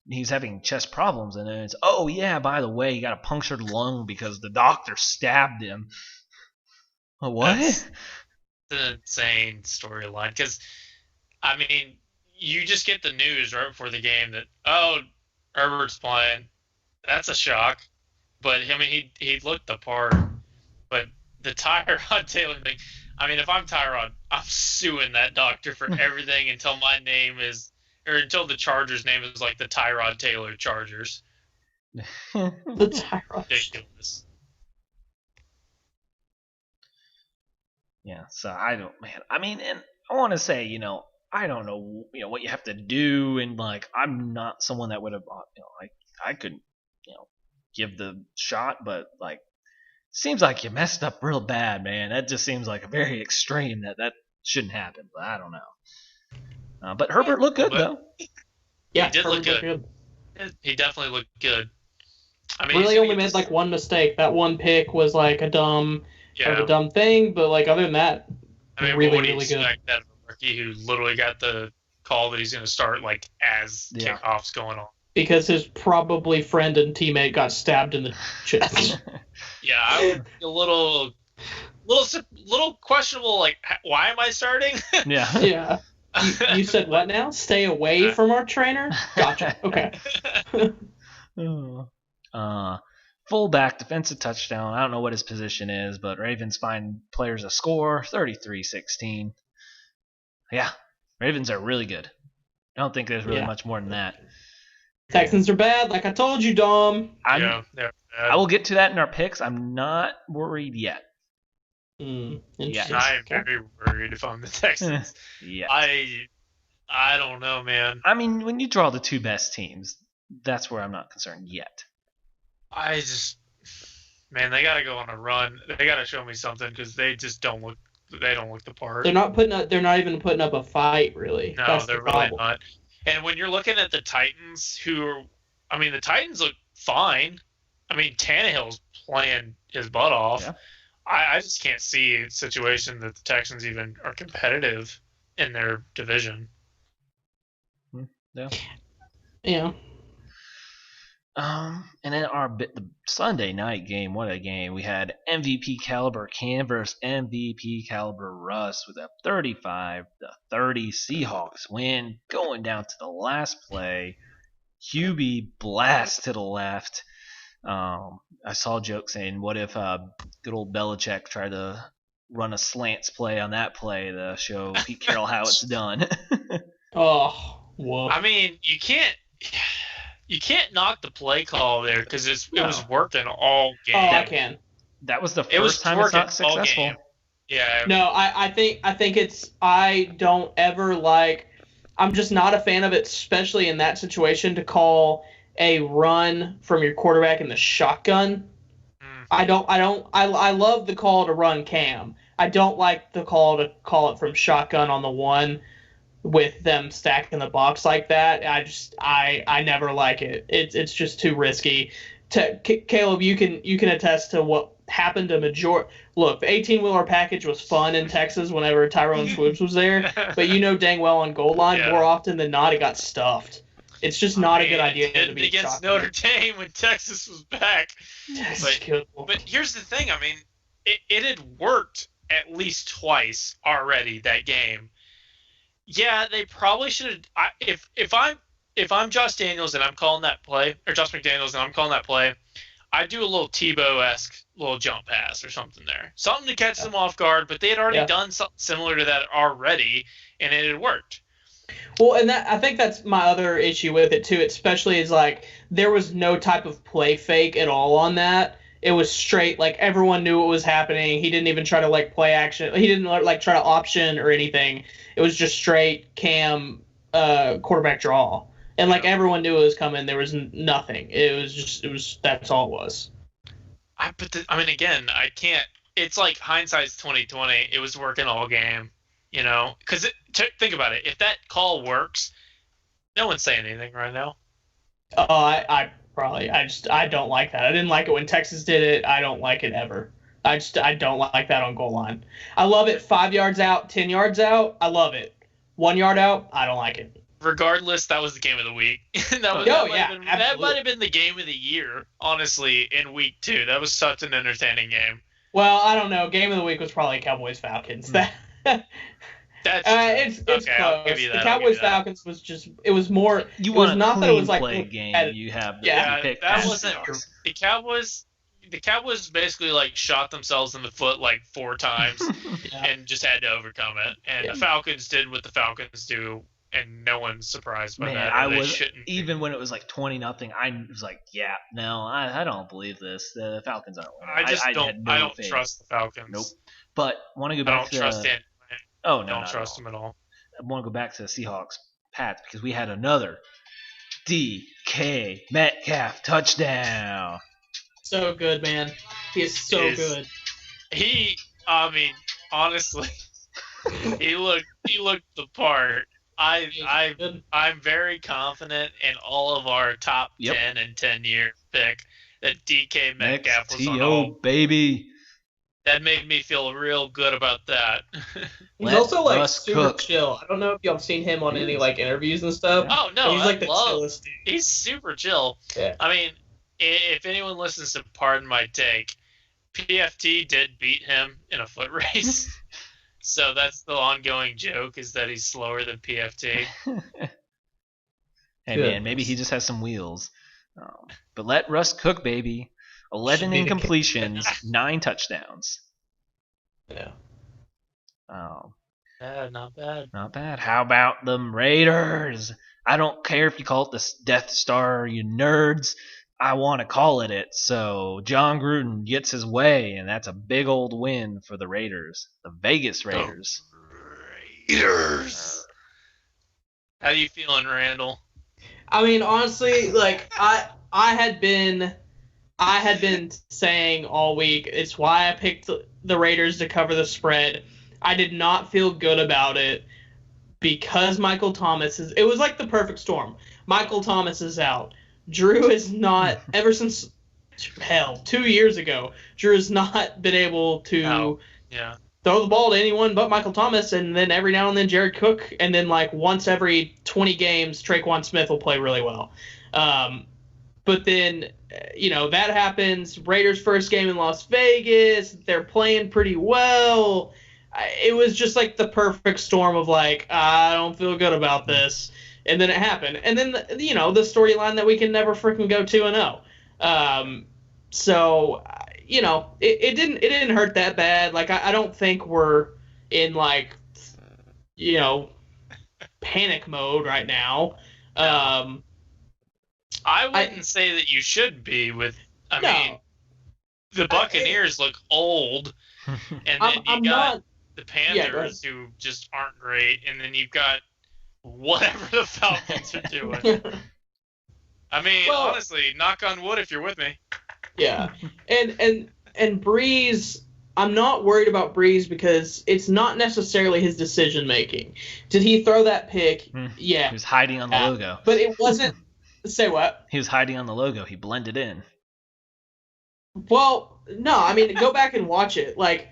he's having chest problems, and then it's, by the way, he got a punctured lung because the doctor stabbed him. What? That's an insane storyline, because, I mean, you just get the news right before the game that, Herbert's playing. That's a shock. But, I mean, he looked the part. But the Tyrod Taylor thing, I mean, if I'm Tyrod, I'm suing that doctor for everything until my name is, or until the Chargers' name is like the Tyrod Taylor Chargers. The Tyrod. Ridiculous. Yeah, so I don't, man. I mean, and I want to say, I don't know, what you have to do, and like, I'm not someone that would have, I could, give the shot, but like, seems like you messed up real bad, man. That just seems like a very extreme that shouldn't happen, but I don't know. But Herbert looked good though. Yeah, he did Herbert look good. He definitely looked good. I mean, really only made like one mistake. That one pick was like a dumb thing, but like other than that, I mean, really, what do you really expect good. out of a rookie who literally got the call that he's going to start like as kickoff's going on? Because his probably friend and teammate got stabbed in the chest. Yeah, I would be a little questionable. Like, why am I starting? Yeah. Yeah. You said what now? Stay away from our trainer? Gotcha. Okay. Fullback, defensive touchdown. I don't know what his position is, but Ravens find players a score, 33-16. Yeah, Ravens are really good. I don't think there's really much more than that. Texans are bad, like I told you, Dom. They're bad. I will get to that in our picks. I'm not worried yet. Interesting. I'm very worried if I'm the Texans. Yeah. I don't know, man. I mean, when you draw the two best teams, that's where I'm not concerned yet. Man, they got to go on a run. They got to show me something because they just don't look. They don't look the part. They're not even putting up a fight, really. No, that's they're really not. And when you're looking at the Titans, the Titans look fine. I mean, Tannehill's playing his butt off. Yeah. I just can't see a situation that the Texans even are competitive in their division. Yeah. Yeah. And then the Sunday night game, what a game. We had MVP caliber Cam versus MVP caliber Russ with a 35-30 Seahawks win, going down to the last play. QB blast to the left. I saw a joke saying, what if good old Belichick tried to run a slants play on that play to show Pete Carroll how it's done? Oh, whoa. I mean, you can't knock the play call there because it was working all game. Oh, I can. That was the first time it's not successful. Yeah. No, I think it's I don't ever like. I'm just not a fan of it, especially in that situation, to call a run from your quarterback in the shotgun. I love the call to run Cam. I don't like the call to call it from shotgun on the one with them stacking the box like that. I never like it. It's just too risky. Caleb, you can attest to what happened to majority. Look, the 18-wheeler package was fun in Texas whenever Tyrone Swoops was there, but dang well on goal line, more often than not, it got stuffed. It's just not a good idea to be against Notre Dame when Texas was back. But here's the thing. I mean, it had worked at least twice already that game. Yeah, they probably should have. If I'm Josh Daniels and I'm calling that play, or Josh McDaniels and I'm calling that play, I'd do a little Tebow-esque little jump pass or something there, something to catch them off guard. But they had already done something similar to that already, and it had worked. Well, and I think that's my other issue with it too, especially is like there was no type of play fake at all on that. It was straight, like everyone knew what was happening. He didn't even try to like play action. He didn't like try to option or anything. It was just straight Cam quarterback draw. And like everyone knew it was coming. There was nothing. That's all it was. I mean, again, I can't. It's like hindsight's 20/20. It was working all game, because think about it. If that call works, no one's saying anything right now. Oh, I don't like that. I didn't like it when Texas did it. I don't like it ever. I don't like that on goal line. I love it 5 yards out, 10 yards out. I love it. 1 yard out, I don't like it. Regardless, that was the game of the week. That might have been the game of the year, honestly, in week 2. That was such an entertaining game. Well, I don't know. Game of the week was probably Cowboys-Falcons. It's okay, close. I'll give you that. The Cowboys-Falcons was just – it was more – You it was want not a that it was clean like play game. You have the pick. That wasn't – the Cowboys the Cowboys basically like shot themselves in the foot like 4 times Yeah. and just had to overcome it. And Yeah. the Falcons did what the Falcons do, and no one's surprised by Man, that. Or I they was shouldn't be. even when it was like 20-0. I was like, yeah, no, I don't believe this. The Falcons aren't winning. I just had don't. no I don't faith. trust the Falcons. Nope. But want to go I back don't to trust it. oh no, I don't not at trust all. them at all. I want to go back to the Seahawks Pats because we had another DK Metcalf touchdown. So good, man. He is so He is. good. I mean, honestly, he looked the part. I'm very confident in all of our top Yep. 10 and 10-year pick that DK Metcalf was on XTO, all. baby. That made me feel real good about that. He's Let also like Russ super cook. chill. I don't know if y'all have seen him on He any is. like interviews and stuff. Yeah. Oh no, but he's like the love. chillest dude. He's super chill. Yeah. I mean, if anyone listens to Pardon My Take, PFT did beat him in a foot race. So that's the ongoing joke, is that he's slower than PFT. Hey Good. man, maybe he just has some wheels. But let Russ cook, baby. 11 Should be the incompletions, 9 touchdowns. Yeah. Oh, Yeah, not bad. not bad. How about them Raiders? I don't care if you call it the Death Star, you nerds. I want to call it. So John Gruden gets his way, and that's a big old win for the Raiders, the Vegas Raiders. Raiders. How you feeling, Randall? I mean, honestly, like I had been saying all week, it's why I picked the Raiders to cover the spread. I did not feel good about it because Michael Thomas is. It was like the perfect storm. Michael Thomas is out. Drew is not. Ever since 2 years ago, Drew has not been able to Oh, yeah. throw the ball to anyone but Michael Thomas, and then every now and then Jared Cook, and then like once every 20 games, Traquan Smith will play really well. But then, that happens. Raiders' first game in Las Vegas, they're playing pretty well. It was just like the perfect storm of like, I don't feel good about this. And then it happened. And then, the storyline that we can never freaking go 2-0. So, it didn't hurt that bad. Like, I don't think we're in like, panic mode right now. I wouldn't say that you should be with. I No. mean, the Buccaneers look old, and then I'm you got not. the Yeah, go Panthers who just aren't great, and then you've got whatever the Falcons are doing. I mean, Well- honestly, knock on wood if you're with me. Yeah, and Breeze, I'm not worried about Breeze because it's not necessarily his decision making. Did he throw that pick? He Yeah, was hiding on the logo. but it wasn't. Say what? He was hiding on the logo. He blended in. Well, no, I mean go back and watch it. Like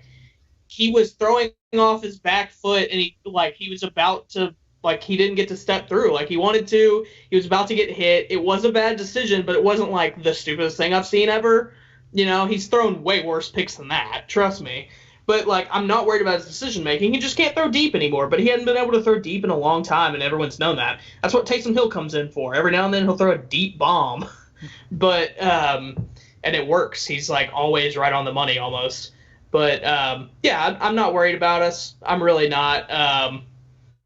he was throwing off his back foot, and he was about to. Like, he didn't get to step through like he wanted to. He was about to get hit. It was a bad decision, but it wasn't, like, the stupidest thing I've seen ever. He's thrown way worse picks than that. Trust me. But, like, I'm not worried about his decision-making. He just can't throw deep anymore. But he hadn't been able to throw deep in a long time, and everyone's known that. That's what Taysom Hill comes in for. Every now and then he'll throw a deep bomb. But, and it works. He's, like, always right on the money almost. But, yeah, I'm not worried about us. I'm really not.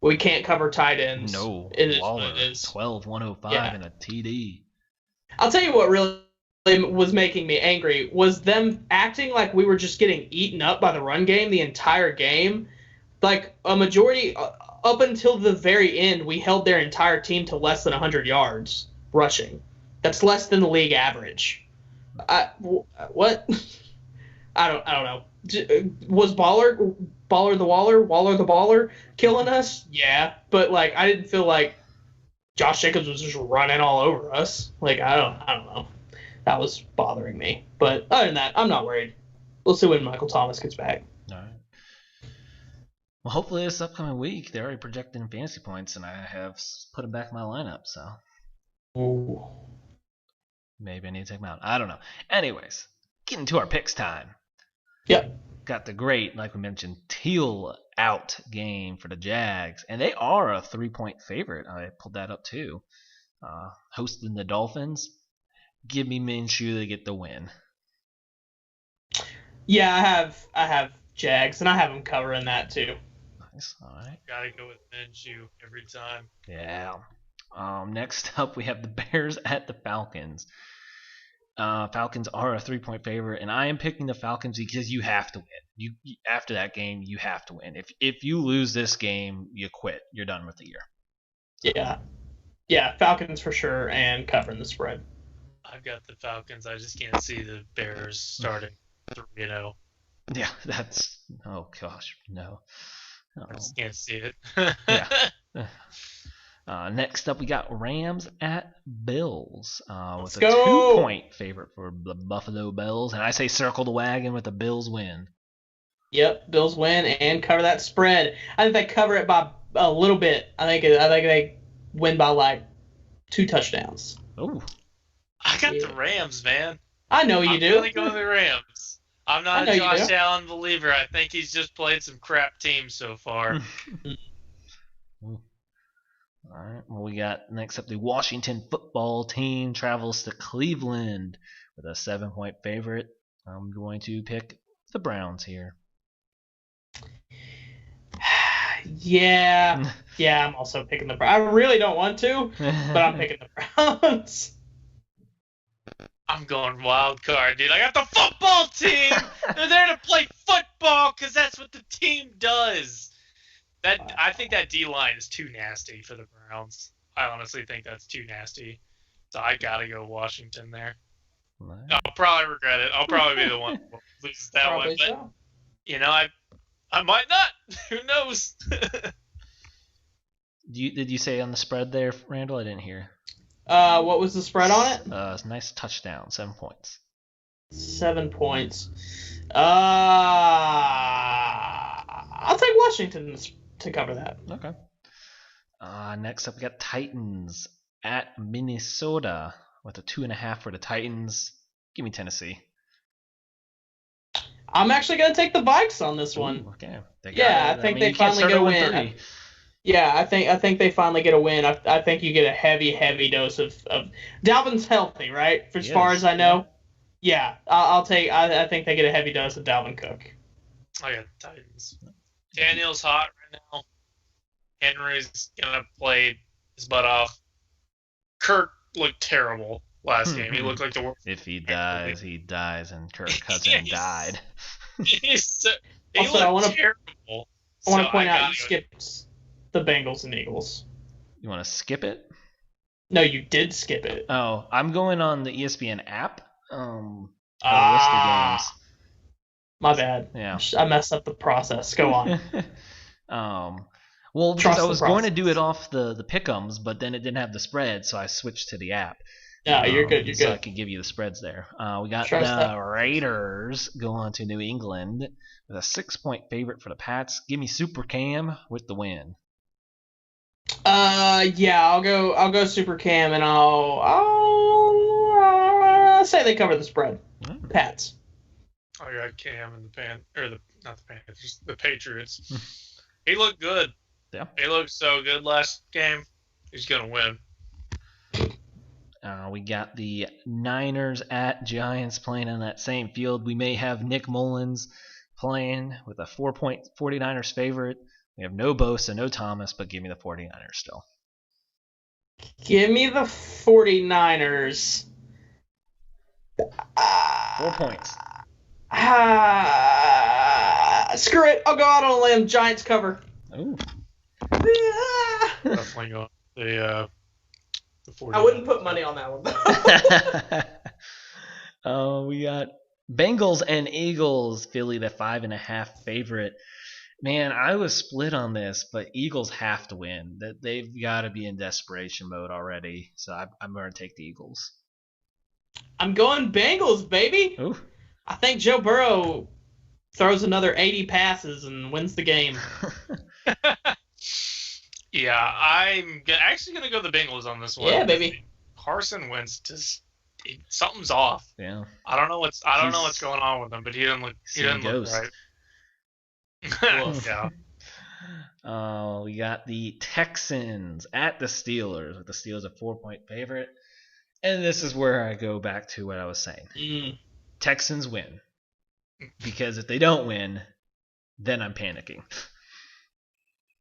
We can't cover tight ends. No, It is Waller, what it is. 12-105 Yeah. and a TD. I'll tell you what really was making me angry was them acting like we were just getting eaten up by the run game the entire game. Like, a majority, up until the very end, we held their entire team to less than 100 yards rushing. That's less than the league average. What? I don't know. Was Waller the Baller killing us? Yeah, but like I didn't feel like Josh Jacobs was just running all over us. Like I don't know. That was bothering me. But other than that, I'm not worried. We'll see when Michael Thomas gets back. All right. Well, hopefully this upcoming week they're already projecting fantasy points, and I have put him back in my lineup. So Ooh. maybe I need to take him out. I don't know. Anyways, getting to our picks time. Yep. Got the great, like we mentioned, Teal out game for the Jags, and they are a 3-point favorite. I pulled that up too. Hosting the Dolphins. Give me Minshew to get the win. Yeah, I have Jags, and I have them covering that too. Nice. All right. Gotta go with Minshew every time. Yeah. Next up, we have the Bears at the Falcons. Falcons are a 3-point favorite, and I am picking the Falcons because you have to win. You after that game, you have to win. If you lose this game, you quit. You're done with the year. Yeah, Falcons for sure, and covering the spread. I've got the Falcons. I just can't see the Bears starting 3-0. Yeah, that's oh gosh, no. I just can't see it. Yeah. Next up, we got Rams at Bills with a go! 2-point favorite for the Buffalo Bills, and I say circle the wagon with the Bills win. Yep, Bills win and cover that spread. I think they cover it by a little bit. I think they win by like 2 touchdowns. Oh, I got the Rams, man. I know you I'm do. really going the Rams. I'm not I a know you Josh do. Allen believer. I think he's just played some crap teams so far. All right. Well, we got next up the Washington football team travels to Cleveland with a 7-point favorite. I'm going to pick the Browns here. Yeah, I'm also picking the Browns. I really don't want to, but I'm picking the Browns. I'm going wild card, dude. I got the football team. They're there to play football because that's what the team does. I think that D-line is too nasty for the Browns. I honestly think that's too nasty. So I got to go Washington there. Nice. I'll probably regret it. I'll probably be the one who loses that Probably one. But, so. you know, I might not. Who knows? Did you say on the spread there, Randall? I didn't hear. What was the spread on it? It's a nice touchdown, 7 points. 7 points. I'll take Washington to cover that. Okay. Next up, we got Titans at Minnesota with a 2.5 for the Titans. Give me Tennessee. I'm actually going to take the Vikes on this one. Ooh, okay. I think they finally get a win. Yeah, I think they finally get a win. I think you get a heavy dose of Dalvin's healthy, right? As far as I know. Yeah, I'll take. I think they get a heavy dose of Dalvin Cook. I got the Titans. Daniel's hot right now. Henry's gonna play his butt off. Kirk looked terrible last game. He looked like the worst. If he dies, he dies, and Kirk Cousins died. He Also, looked terrible. I want to point out you skipped the Bengals and Eagles. You want to skip it? No, you did skip it. Oh, I'm going on the ESPN app. My bad. Yeah. I messed up the process. Go on. Well, because I was going to do it off the pick'ems, but then it didn't have the spread, so I switched to the app. No, you're good. You're so good. I could give you the spreads there. We got Trust the that. Raiders going to New England with a 6-point favorite for the Pats. Give me Super Cam with the win. Yeah, I'll go Super Cam, and I'll say they cover the spread. Pats. I got Cam and the Patriots. He looked good. Yeah. He looked so good last game. He's gonna win. We got the Niners at Giants playing on that same field. We may have Nick Mullins playing with a 4-point 49ers favorite. We have no Bosa, no Thomas, but give me the 49ers still. Give me the 49ers. 4 points. Screw it. I'll go out on a limb. Giants cover. Ooh. Definitely going the 49ers. I wouldn't put money on that one. We got Bengals and Eagles. Philly, the 5.5 favorite. Man, I was split on this, but Eagles have to win. That they've got to be in desperation mode already. So I'm going to take the Eagles. I'm going Bengals, baby. Ooh. I think Joe Burrow throws another 80 passes and wins the game. Yeah, I'm actually gonna go the Bengals on this one. Yeah, baby. Carson Wentz something's off. Yeah. I don't know what's going on with him, but he doesn't look right. Yeah. We got the Texans at the Steelers with the Steelers a 4-point favorite. And this is where I go back to what I was saying. Texans win. because if they don't win, then I'm panicking.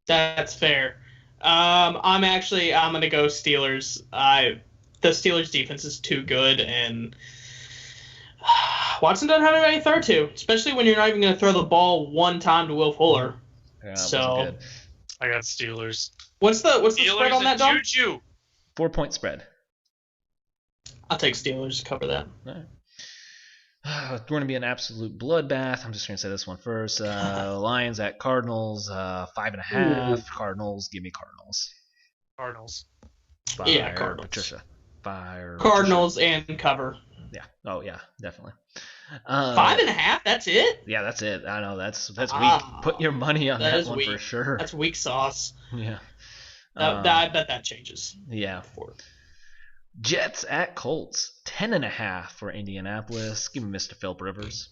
That's fair. I'm gonna go Steelers. The Steelers defense is too good, and Watson doesn't have anybody to throw to, especially when you're not even gonna throw the ball one time to Will Fuller. Yeah, So I got Steelers. what's the Steelers spread on that, and Dom? Juju. 4-point spread. I'll take Steelers to cover that. All right. It's going to be an absolute bloodbath. I'm just going to say this one first. Lions at Cardinals, 5.5. Ooh. Cardinals, give me Cardinals. Cardinals. Fire Cardinals. Patricia. Fire Cardinals Patricia. and cover. Yeah. Oh yeah, definitely. 5.5. That's it. Yeah, that's it. I know that's weak. Put your money on That that is one weak. for sure. That's weak sauce. Yeah. I bet that changes. Yeah. Jets at Colts, 10.5 for Indianapolis. Give me Mr. Philip Rivers.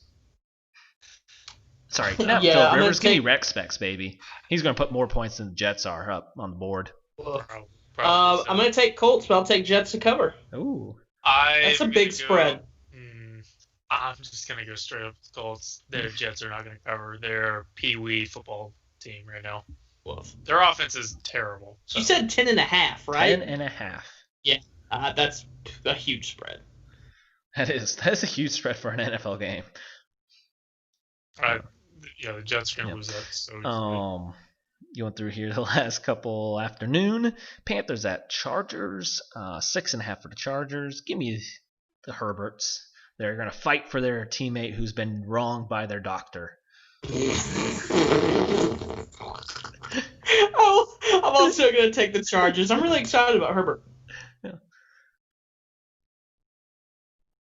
Sorry, not Yeah, Philip Rivers. Give me Rex Specs, baby. He's going to put more points than the Jets are up on the board. Probably so. I'm going to take Colts, but I'll take Jets to cover. Ooh. That's a big spread. I'm just going to go straight up with the Colts. Their Jets are not going to cover. They're a pee-wee football team right now. Woof. Their offense is terrible. You said 10.5, right? 10.5. Yeah. That's a huge spread. That's a huge spread for an NFL game. The Jets are going to lose that so easily. Going through here the last couple afternoon. Panthers at Chargers, 6.5 for the Chargers. Give me the Herberts. They're going to fight for their teammate who's been wronged by their doctor. I'm also going to take the Chargers. I'm really excited about Herbert.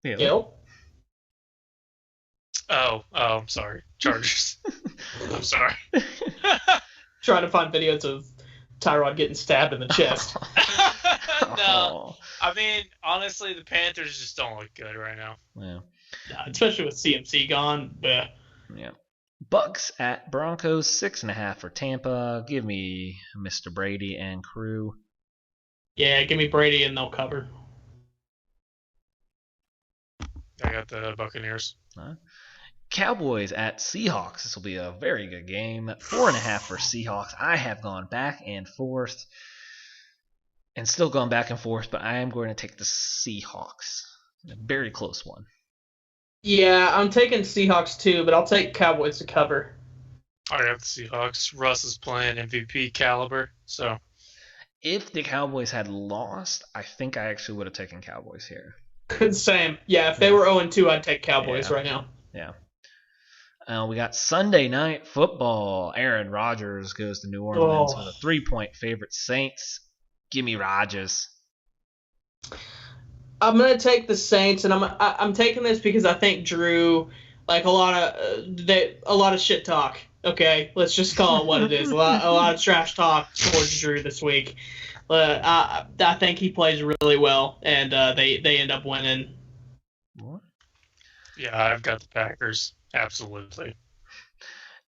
Yeah. Gil? Oh, I'm sorry. Chargers. I'm sorry. Trying to find videos of Tyrod getting stabbed in the chest. No. I mean, honestly, the Panthers just don't look good right now. Yeah. Especially with CMC gone. Bleh. Yeah. Bucks at Broncos, 6.5 for Tampa. Give me Mr. Brady and crew. Yeah, give me Brady and they'll cover. I got the Buccaneers. Cowboys at Seahawks. This will be a very good game. 4.5 for Seahawks. I have gone back and forth and still gone back and forth, but I am going to take the Seahawks. A very close one. Yeah, I'm taking Seahawks too, but I'll take Cowboys to cover. I got the Seahawks. Russ is playing MVP caliber, so. If the Cowboys had lost, I think I actually would have taken Cowboys here. Same. Yeah, if they were 0-2, I'd take Cowboys right now. Yeah. We got Sunday night football. Aaron Rodgers goes to New Orleans with a 3-point favorite. Saints. Give me Rodgers. I'm gonna take the Saints, and I'm taking this because I think Drew, like a lot of shit talk. Okay, let's just call it what it is. A lot of trash talk towards Drew this week. I think he plays really well, and they end up winning. What? Yeah, I've got the Packers. Absolutely.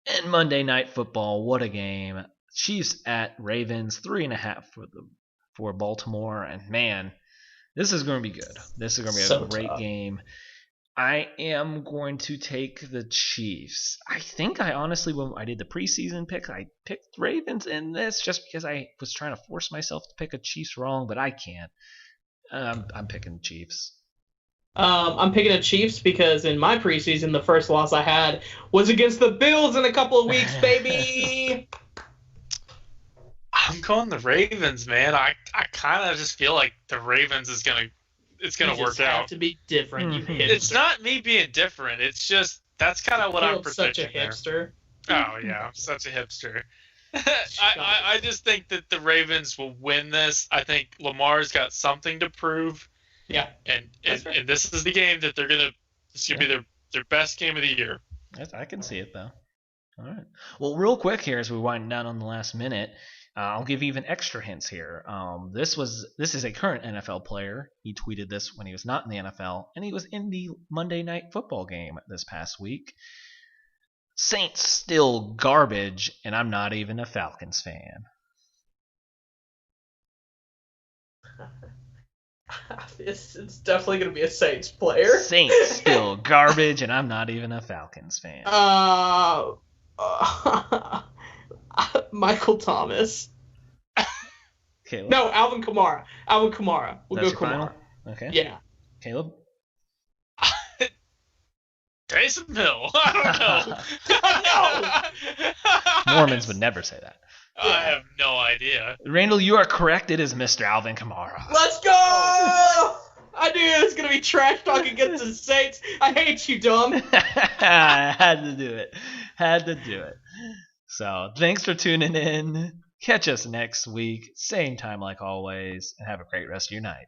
And Monday Night Football, what a game. Chiefs at Ravens, 3.5 for Baltimore. And man, this is going to be good. This is going to be a great game. I am going to take the Chiefs. I think I honestly, when I did the preseason pick, I picked Ravens in this just because I was trying to force myself to pick a Chiefs wrong, but I can't. I'm picking Chiefs. I'm picking the Chiefs because in my preseason, the first loss I had was against the Bills in a couple of weeks, baby. I'm going the Ravens, man. I kind of just feel like the Ravens is gonna work out. Have to be different. You hipster. It's not me being different. It's just that's kind of what I'm predicting. Such a hipster. There. Oh yeah, I'm such a hipster. I just think that the Ravens will win this. I think Lamar's got something to prove. Yeah. And this is the game that this is gonna be their best game of the year. I can see it though. All right. Well, real quick here as we wind down on the last minute. I'll give even extra hints here. This is a current NFL player. He tweeted this when he was not in the NFL, and he was in the Monday Night Football game this past week. Saints still garbage, and I'm not even a Falcons fan. It's definitely going to be a Saints player. Saints still garbage, and I'm not even a Falcons fan. Michael Thomas. Caleb? No, Alvin Kamara. We'll That's go your Kamara. final? Okay. Yeah. Caleb? Taysom Hill. I don't know. Mormons would never say that. I have no idea. Randall, you are correct. It is Mr. Alvin Kamara. Let's go! I knew it was going to be trash talk against the Saints. I hate you, dumb. I had to do it. So, thanks for tuning in. Catch us next week, same time like always, and have a great rest of your night.